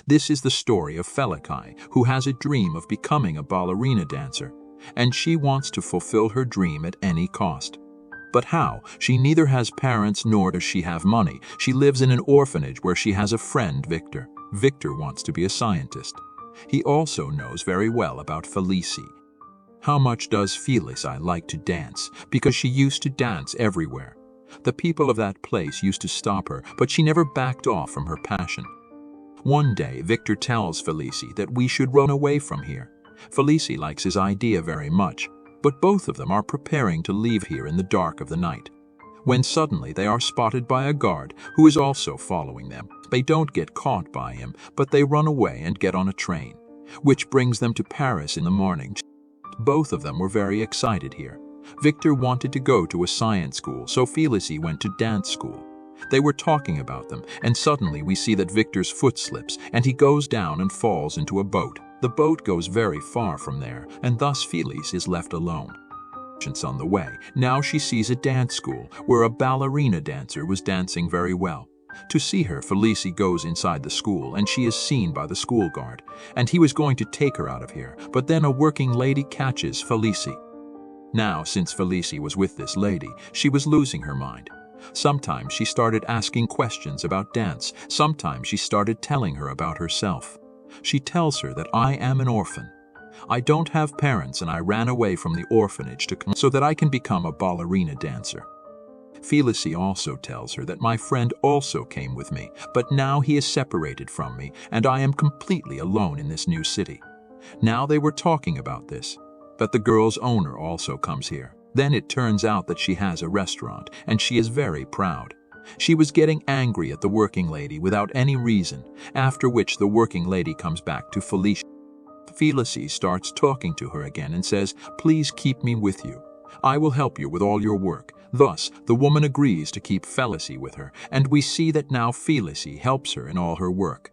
This is the story of Felikai, who has a dream of becoming a ballerina dancer, and she wants to fulfill her dream at any cost. But how? She neither has parents nor does she have money. She lives in an orphanage where she has a friend, Victor. Victor wants to be a scientist. He also knows very well about Felicie. How much does Felicie like to dance? Because she used to dance everywhere. The people of that place used to stop her, but she never backed off from her passion. One day, Victor tells Felicie that we should run away from here. Felicie likes his idea very much, but both of them are preparing to leave here in the dark of the night, when suddenly they are spotted by a guard who is also following them. They don't get caught by him, but they run away and get on a train, which brings them to Paris in the morning. Both of them were very excited here. Victor wanted to go to a science school, so Felicie went to dance school. They were talking about them, and suddenly we see that Victor's foot slips, and he goes down and falls into a boat. The boat goes very far from there, and thus Felicie is left alone. On the way, now she sees a dance school where a ballerina dancer was dancing very well. To see her, Felicie goes inside the school, and she is seen by the school guard, and he was going to take her out of here, but then a working lady catches Felicie. Now, since Felicie was with this lady, she was losing her mind. Sometimes she started asking questions about dance. Sometimes she started telling her about herself. She tells her that I am an orphan. I don't have parents and I ran away from the orphanage so that I can become a ballerina dancer. Felicie also tells her that my friend also came with me, but now he is separated from me and I am completely alone in this new city. Now they were talking about this, but the girl's owner also comes here. Then it turns out that she has a restaurant, and she is very proud. She was getting angry at the working lady without any reason, after which the working lady comes back to Felicie. Felicie starts talking to her again and says, "Please keep me with you. I will help you with all your work." Thus, the woman agrees to keep Felicie with her, and we see that now Felicie helps her in all her work.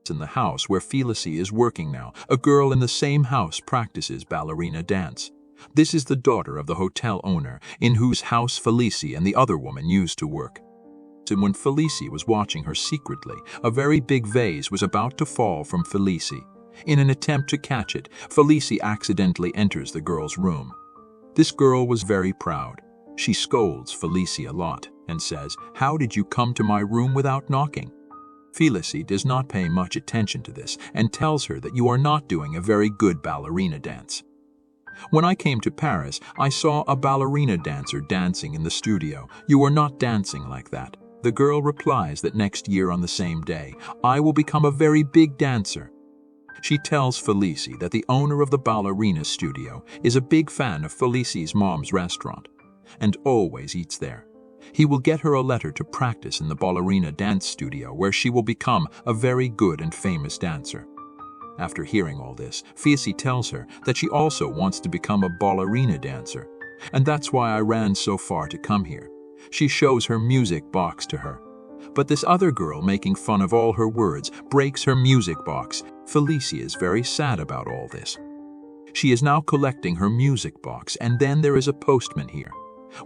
In the house where Felicie is working now, a girl in the same house practices ballerina dance. This is the daughter of the hotel owner, in whose house Felicie and the other woman used to work. And when Felicie was watching her secretly, a very big vase was about to fall from Felicie. In an attempt to catch it, Felicie accidentally enters the girl's room. This girl was very proud. She scolds Felicie a lot and says, "How did you come to my room without knocking?" Felicie does not pay much attention to this and tells her that you are not doing a very good ballerina dance. When I came to Paris, I saw a ballerina dancer dancing in the studio. You are not dancing like that. The girl replies that next year on the same day, I will become a very big dancer. She tells Felicie that the owner of the ballerina studio is a big fan of Felicie's mom's restaurant and always eats there. He will get her a letter to practice in the ballerina dance studio where she will become a very good and famous dancer. After hearing all this, Felicie tells her that she also wants to become a ballerina dancer, and that's why I ran so far to come here. She shows her music box to her. But this other girl, making fun of all her words, breaks her music box. Felicie is very sad about all this. She is now collecting her music box, and then there is a postman here.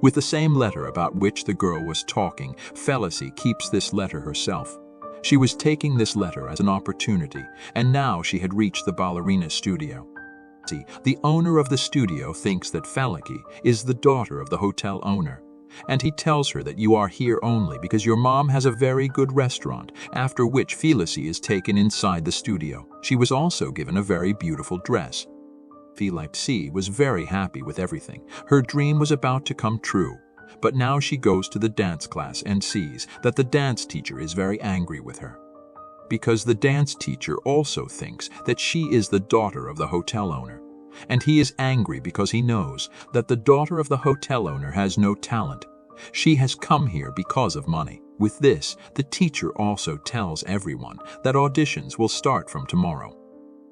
With the same letter about which the girl was talking, Felicie keeps this letter herself. She was taking this letter as an opportunity, and now she had reached the ballerina studio. The owner of the studio thinks that Felicie is the daughter of the hotel owner, and he tells her that you are here only because your mom has a very good restaurant, after which Felicie is taken inside the studio. She was also given a very beautiful dress. Felicie was very happy with everything. Her dream was about to come true. But now she goes to the dance class and sees that the dance teacher is very angry with her. Because the dance teacher also thinks that she is the daughter of the hotel owner. And he is angry because he knows that the daughter of the hotel owner has no talent. She has come here because of money. With this, the teacher also tells everyone that auditions will start from tomorrow.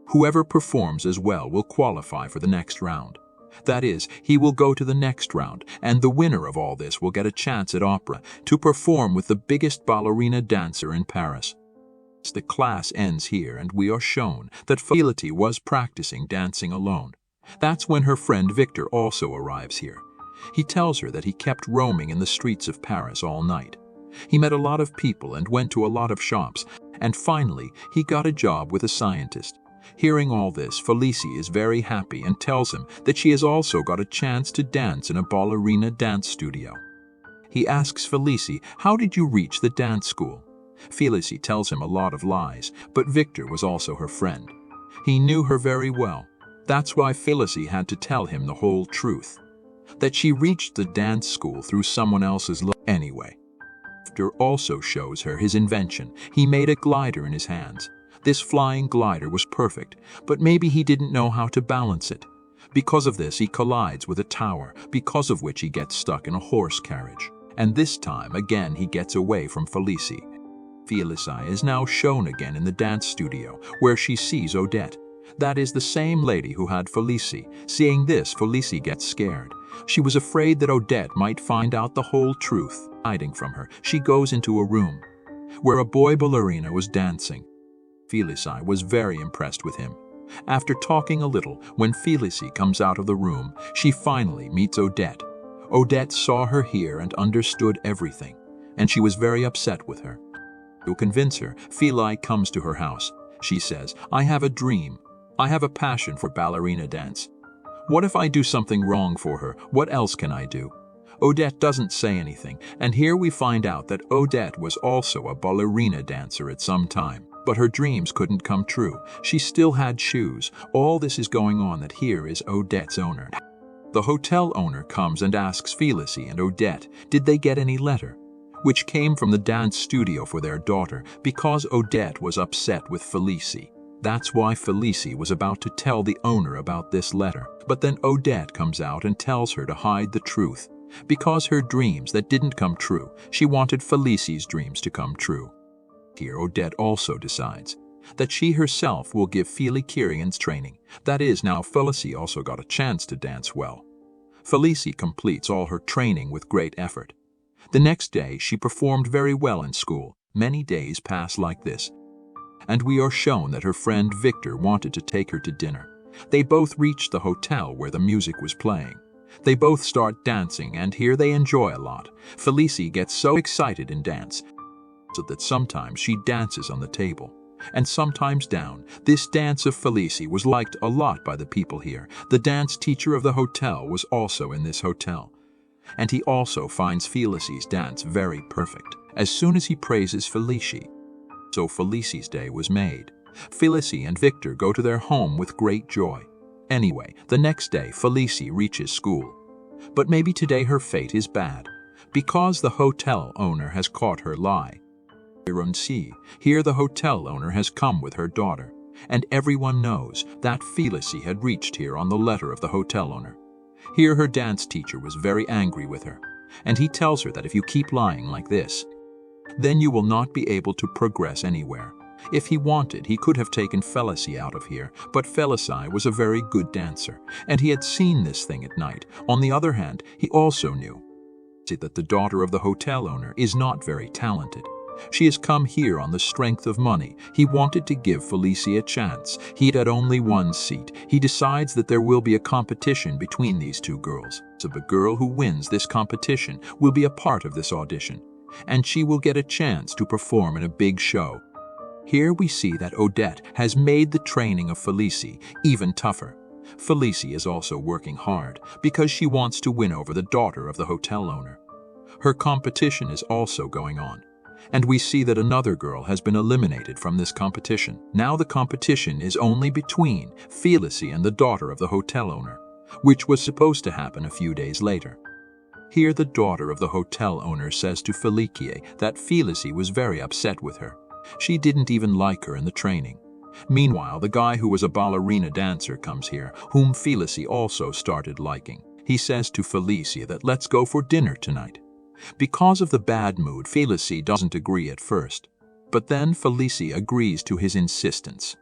Whoever performs as well will qualify for the next round. That is, he will go to the next round, and the winner of all this will get a chance at opera to perform with the biggest ballerina dancer in Paris. The class ends here, and we are shown that Felicie was practicing dancing alone. That's when her friend Victor also arrives here. He tells her that he kept roaming in the streets of Paris all night. He met a lot of people and went to a lot of shops, And finally, he got a job with a scientist. Hearing all this, Felicie is very happy and tells him that she has also got a chance to dance in a ballerina dance studio. He asks Felicie, "How did you reach the dance school?" Felicie tells him a lot of lies, but Victor was also her friend. He knew her very well. That's why Felicie had to tell him the whole truth. That she reached the dance school through someone else's love. Anyway, Victor also shows her his invention. He made a glider in his hands. This flying glider was perfect, but maybe he didn't know how to balance it. Because of this, he collides with a tower, because of which he gets stuck in a horse carriage. And this time, again, he gets away from Felicie. Felicie is now shown again in the dance studio, where she sees Odette. That is the same lady who had Felicie. Seeing this, Felicie gets scared. She was afraid that Odette might find out the whole truth. Hiding from her, she goes into a room where a boy ballerina was dancing. Felicie was very impressed with him. After talking a little, when Felicie comes out of the room, she finally meets Odette. Odette saw her here and understood everything, and she was very upset with her. To convince her, Felicie comes to her house. She says, "I have a dream. I have a passion for ballerina dance. What if I do something wrong for her? What else can I do?" Odette doesn't say anything, and here we find out that Odette was also a ballerina dancer at some time. But her dreams couldn't come true. She still had shoes. All this is going on that here is Odette's owner. The hotel owner comes and asks Felicie and Odette, did they get any letter? Which came from the dance studio for their daughter, because Odette was upset with Felicie. That's why Felicie was about to tell the owner about this letter. But then Odette comes out and tells her to hide the truth. Because her dreams that didn't come true, she wanted Felicie's dreams to come true. Here Odette also decides that she herself will give Felicie training. That is, now Felicie also got a chance to dance well. Felicie completes all her training with great effort. The next day she performed very well in school. Many days pass like this, and we are shown that her friend Victor wanted to take her to dinner. They both reach the hotel where the music was playing. They both start dancing, and here they enjoy a lot. Felicie gets so excited in dance so that sometimes she dances on the table, and sometimes down. This dance of Felicie was liked a lot by the people here. The dance teacher of the hotel was also in this hotel, and he also finds Felicie's dance very perfect. As soon as he praises Felicie, so Felicie's day was made. Felicie and Victor go to their home with great joy. Anyway, the next day Felicie reaches school. But maybe today her fate is bad, because the hotel owner has caught her lie. Here the hotel owner has come with her daughter, and everyone knows that Felicie had reached here on the letter of the hotel owner. Here her dance teacher was very angry with her, and he tells her that if you keep lying like this, then you will not be able to progress anywhere. If he wanted, he could have taken Felicie out of here, but Felicie was a very good dancer, and he had seen this thing at night. On the other hand, he also knew that the daughter of the hotel owner is not very talented. She has come here on the strength of money. He wanted to give Felicie a chance. He had only one seat. He decides that there will be a competition between these two girls. So the girl who wins this competition will be a part of this audition, and she will get a chance to perform in a big show. Here we see that Odette has made the training of Felicie even tougher. Felicie is also working hard because she wants to win over the daughter of the hotel owner. Her competition is also going on, and we see that another girl has been eliminated from this competition. Now the competition is only between Felicie and the daughter of the hotel owner, which was supposed to happen a few days later. Here the daughter of the hotel owner says to Felicie that Felicie was very upset with her. She didn't even like her in the training. Meanwhile, the guy who was a ballerina dancer comes here, whom Felicie also started liking. He says to Felicie that let's go for dinner tonight. Because of the bad mood, Felicie doesn't agree at first, but then Felicie agrees to his insistence.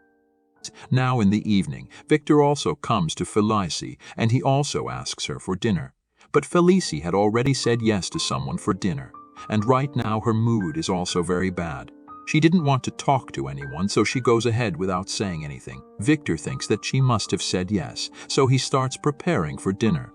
Now in the evening, Victor also comes to Felicie, and he also asks her for dinner. But Felicie had already said yes to someone for dinner, and right now her mood is also very bad. She didn't want to talk to anyone, so she goes ahead without saying anything. Victor thinks that she must have said yes, so he starts preparing for dinner.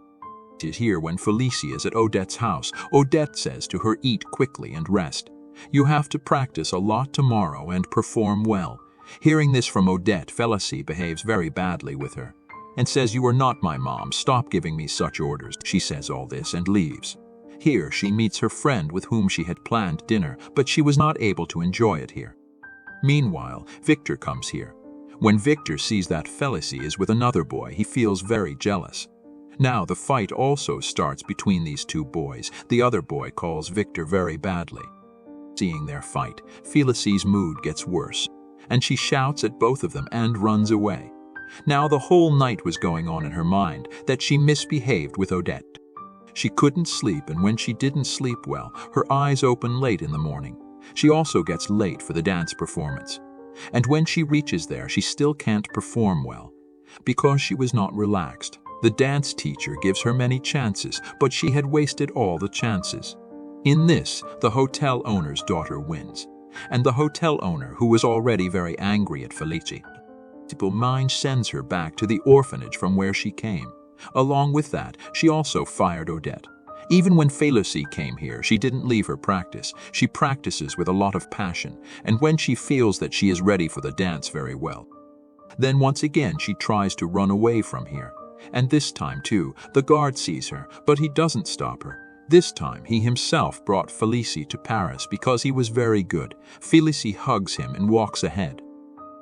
It is here when Felicie is at Odette's house. Odette says to her, eat quickly and rest. You have to practice a lot tomorrow and perform well. Hearing this from Odette, Félicie behaves very badly with her and says, "You are not my mom, stop giving me such orders." She says all this and leaves. Here she meets her friend with whom she had planned dinner, but she was not able to enjoy it here. Meanwhile, Victor comes here. When Victor sees that Félicie is with another boy, he feels very jealous. Now the fight also starts between these two boys. The other boy calls Victor very badly. Seeing their fight, Félicie's mood gets worse, and she shouts at both of them and runs away. Now the whole night was going on in her mind that she misbehaved with Odette. She couldn't sleep, and when she didn't sleep well, her eyes open late in the morning. She also gets late for the dance performance. And when she reaches there, she still can't perform well, because she was not relaxed. The dance teacher gives her many chances, but she had wasted all the chances. In this, the hotel owner's daughter wins, and the hotel owner, who was already very angry at Félicie, mind sends her back to the orphanage from where she came. Along with that, she also fired Odette. Even when Félicie came here, she didn't leave her practice. She practices with a lot of passion, and when she feels that she is ready for the dance very well, then once again she tries to run away from here. And this time too, the guard sees her, but he doesn't stop her. This time he himself brought Félicie to Paris because he was very good. Félicie hugs him and walks ahead.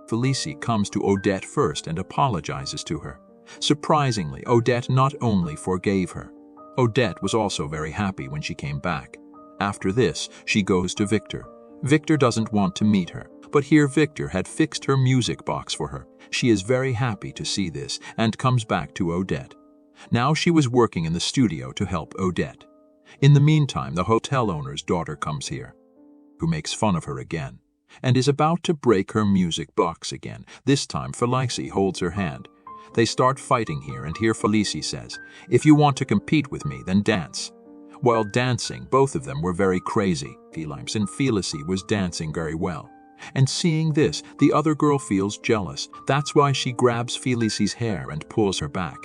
Félicie comes to Odette first and apologizes to her. Surprisingly, Odette not only forgave her, Odette was also very happy when she came back. After this, she goes to Victor. Victor doesn't want to meet her, but here Victor had fixed her music box for her. She is very happy to see this and comes back to Odette. Now she was working in the studio to help Odette. In the meantime, the hotel owner's daughter comes here, who makes fun of her again, and is about to break her music box again. This time, Félicie holds her hand. They start fighting here, and here Félicie says, "If you want to compete with me, then dance." While dancing, both of them were very crazy. And Félicie was dancing very well. And seeing this, the other girl feels jealous. That's why she grabs Félicie's hair and pulls her back.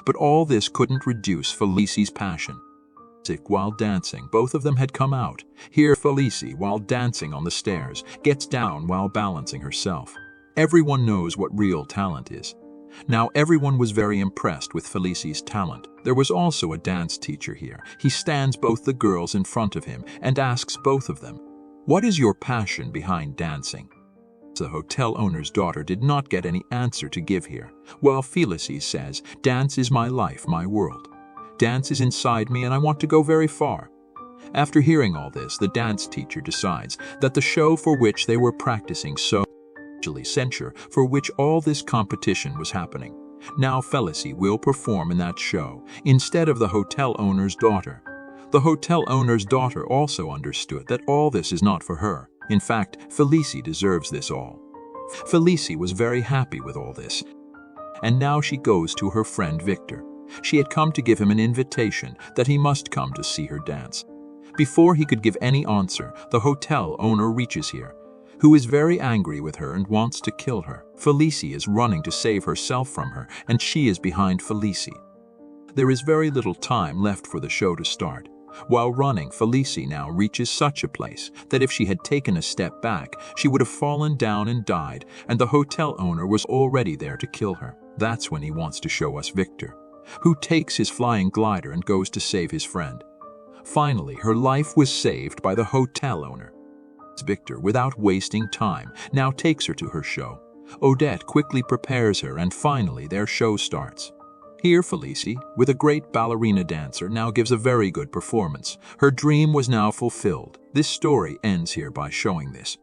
But all this couldn't reduce Félicie's passion. While dancing, both of them had come out. Here Félicie, while dancing on the stairs, gets down while balancing herself. Everyone knows what real talent is. Now everyone was very impressed with Félicie's talent. There was also a dance teacher here. He stands both the girls in front of him and asks both of them, "What is your passion behind dancing?" The hotel owner's daughter did not get any answer to give here, while Félicie says, "Dance is my life, my world. Dance is inside me and I want to go very far." After hearing all this, the dance teacher decides that the show for which they were practicing censure for which all this competition was happening. Now Félicie will perform in that show instead of the hotel owner's daughter. The hotel owner's daughter also understood that all this is not for her. In fact, Félicie deserves this all. Félicie was very happy with all this, and now she goes to her friend Victor. She had come to give him an invitation that he must come to see her dance. Before he could give any answer, the hotel owner reaches here, who is very angry with her and wants to kill her. Félicie is running to save herself from her, and she is behind Félicie. There is very little time left for the show to start. While running, Félicie now reaches such a place that if she had taken a step back, she would have fallen down and died, and the hotel owner was already there to kill her. That's when he wants to show us Victor, who takes his flying glider and goes to save his friend. Finally, her life was saved by the hotel owner. Victor, without wasting time, now takes her to her show. Odette quickly prepares her, and finally their show starts. Here Félicie, with a great ballerina dancer, now gives a very good performance. Her dream was now fulfilled. This story ends here by showing this.